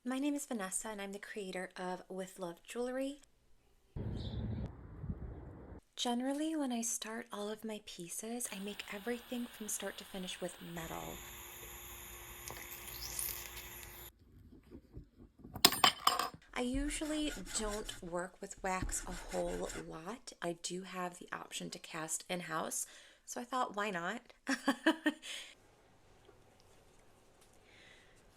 My name is Vanessa and I'm the creator of With Love Jewelry. Generally, when I start all of my pieces, I make everything from start to finish with metal. I usually don't work with wax a whole lot. I do have the option to cast in-house, so I thought, why not?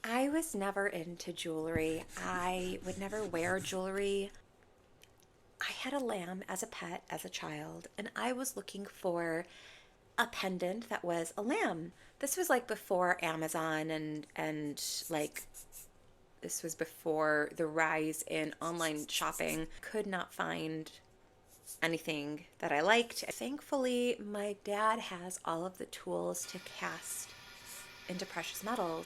I was never into jewelry. I would never wear jewelry. I had a lamb as a pet as a child, and I was looking for a pendant that was a lamb. This was like before Amazon and like this was before the rise in online shopping. Could not find anything that I liked. Thankfully, my dad has all of the tools to cast into precious metals.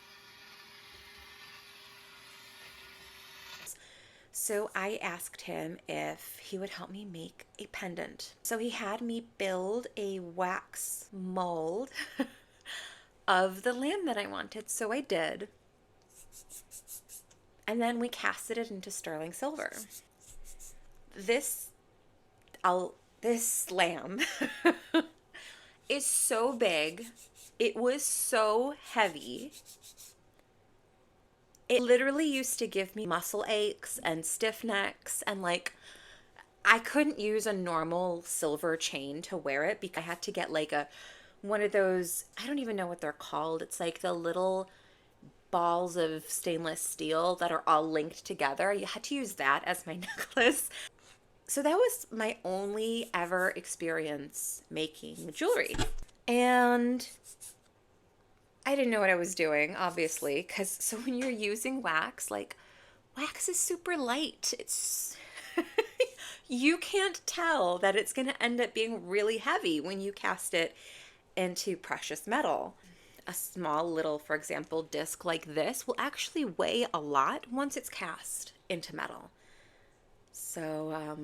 So I asked him if he would help me make a pendant. So he had me build a wax mold of the lamb that I wanted. So I did. And then we casted it into sterling silver. This this lamb is so big. It was so heavy. It literally used to give me muscle aches and stiff necks, and like I couldn't use a normal silver chain to wear it because I had to get like one of those, I don't even know what they're called. It's like the little balls of stainless steel that are all linked together. You had to use that as my necklace. So that was my only ever experience making jewelry. And I didn't know what I was doing, obviously, because so when you're using wax, like wax is super light. It's you can't tell that it's going to end up being really heavy when you cast it into precious metal. A small little, for example, disc like this will actually weigh a lot once it's cast into metal. So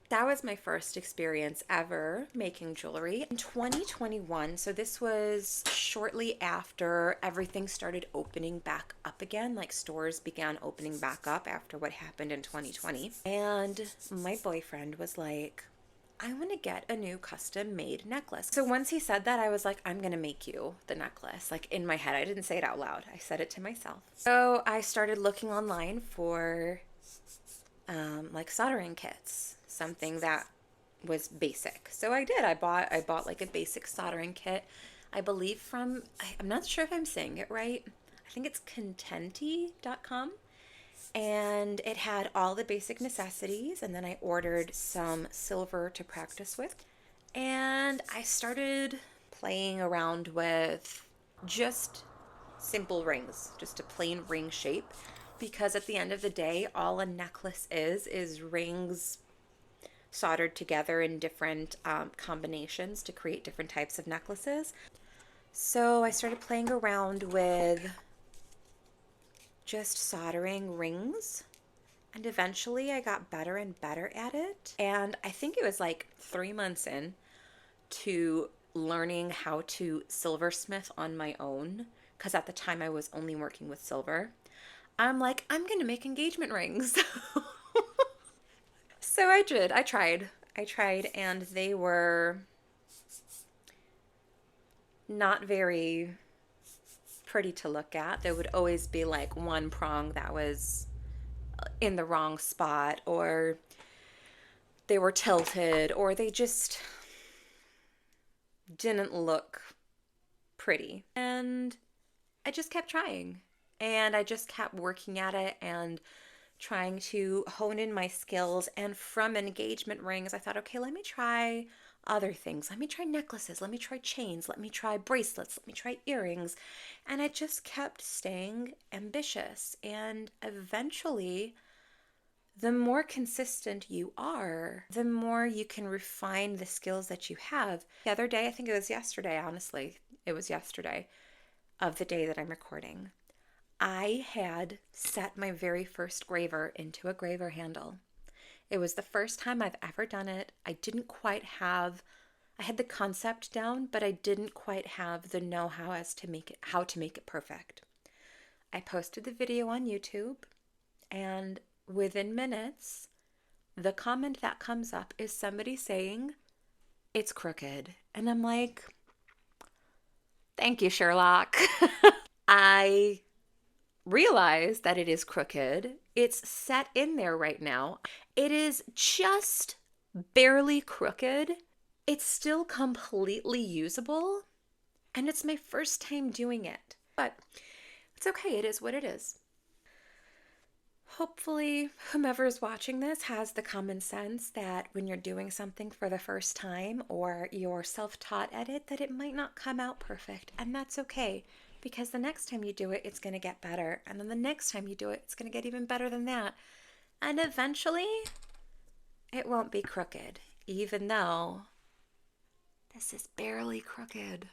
that was my first experience ever making jewelry. In 2021, so this was shortly after everything started opening back up again, like stores began opening back up after what happened in 2020. And my boyfriend was like, I want to get a new custom made necklace. So once he said that, I was like, I'm going to make you the necklace. Like in my head, I didn't say it out loud. I said it to myself. So I started looking online for like soldering kits, something that was basic. So I did. I bought like a basic soldering kit. I believe from, I'm not sure if I'm saying it right. I think it's contenti.com. And it had all the basic necessities, and then I ordered some silver to practice with. And I started playing around with just simple rings, just a plain ring shape, because at the end of the day, all a necklace is rings soldered together in different combinations to create different types of necklaces. So I started playing around with just soldering rings, and eventually I got better and better at it. And I think it was like 3 months in to learning how to silversmith on my own, because at the time I was only working with silver. I'm like, I'm gonna make engagement rings. So I did. I tried, and they were not very pretty to look at. There would always be like one prong that was in the wrong spot, or they were tilted, or they just didn't look pretty. And I just kept trying, and I just kept working at it and trying to hone in my skills. And from engagement rings, I thought, okay, let me try other things. Let me try necklaces. Let me try chains. Let me try bracelets. Let me try earrings. And I just kept staying ambitious. And eventually, the more consistent you are, the more you can refine the skills that you have. The other day, I think it was yesterday, honestly, it was yesterday of the day that I'm recording, I had set my very first graver into a graver handle. It was the first time I've ever done it. I had the concept down, but I didn't quite have the know-how as to how to make it perfect. I posted the video on YouTube, And within minutes, the comment that comes up is somebody saying, it's crooked. And I'm like, thank you, Sherlock. I realize that it is crooked. It's set in there right now. It is just barely crooked. It's still completely usable. And it's my first time doing it. But it's okay. It is what it is. Hopefully, whomever is watching this has the common sense that when you're doing something for the first time or you're self taught at it, that it might not come out perfect. And that's okay because the next time you do it, it's going to get better. And then the next time you do it, it's going to get even better than that. And eventually, it won't be crooked, even though this is barely crooked.